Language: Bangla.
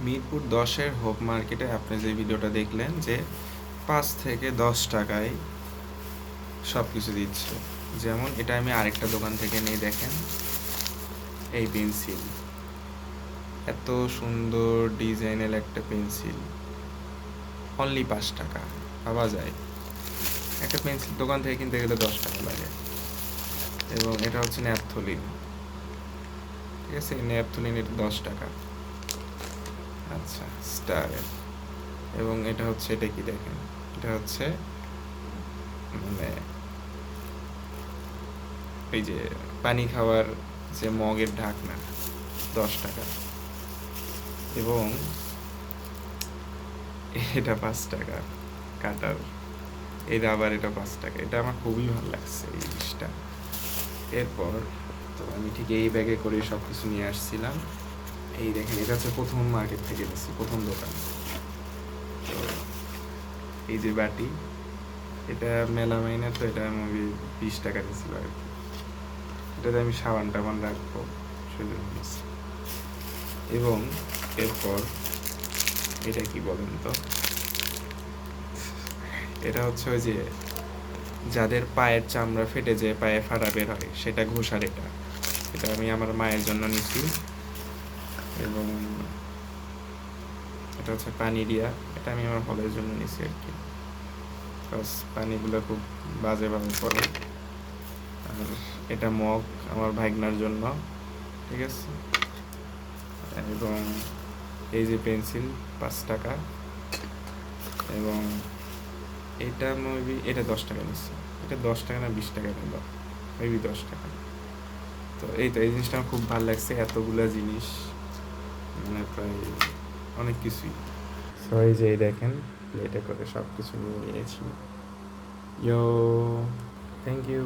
মিরপুর 10-এর হোপ মার্কেটে আপনি যে ভিডিওটা দেখলেন যে 5 থেকে 10 টাকায় সব কিছু দিচ্ছে। যেমন এটা আমি আরেকটা দোকান থেকে নিয়ে দেখেন, এই পেন্সিল, এত সুন্দর ডিজাইনের একটা পেন্সিল, অনলি 5 টাকা। ভাবা যায়, একটা পেন্সিল দোকান থেকে কিনতে গেলে 10 টাকা লাগে। এবং এটা হচ্ছে ন্যাপথলিন, ঠিক আছে, ন্যাপথলিন এটা 10 টাকা। আচ্ছা, স্টারের। এবং এটা হচ্ছে, এটা কি দেখেন, এটা হচ্ছে মানে এই যে পানি খাওয়ার যে মগের ঢাকনা, 10 টাকা। এবং এটা 5 টাকা কাটার, এই আবার এটা 5 টাকা। এটা আমার খুবই ভালো লাগছে এই জিনিসটা। এরপর তো আমি ঠিক এই ব্যাগে করে সব কিছু নিয়ে আসছিলাম। এই দেখেন, এটা হচ্ছে প্রথম মার্কেট থেকে নিচ্ছি, প্রথম দোকান। তো এই যে বাটি, এটা মেলামাইনা, তো এটা আমি 20 টাকা দিয়েছিল আর কি। এটাতে আমি সাবান টাবান রাখবো সেজন্য নিচ্ছি। এবং এরপর এটা কি বলেন তো, এটা হচ্ছে ওই যে যাদের পায়ের চামড়া ফেটে যে পায়ে ফাড়া বের হয়, সেটা ঘষার। এটা এটা আমি আমার মায়ের জন্য নিছি। এবং এটা হচ্ছে পানিরিয়া, এটা আমি আমার হলের জন্য নিছি আর কি, বিকজ পানিগুলো খুব বাজেভাবে পড়ে। আর এটা মগ আমার ভাইগনার জন্য, ঠিক আছে। এবং এই যে পেন্সিল, 5 টাকা। এবং এটা মেবি এটা 10 টাকা নিচ্ছে। এটা 10 টাকা না 20 টাকা নিল, মেবি 10 টাকা। তো এই তো, এই জিনিসটা আমার খুব ভালো লাগছে, এতগুলা জিনিস, মানে প্রায় অনেক কিছুই। সো এই যে দেখেন, প্লেটে করে সব কিছু নিয়ে নিয়েছি। ইয়ো, থ্যাংক ইউ।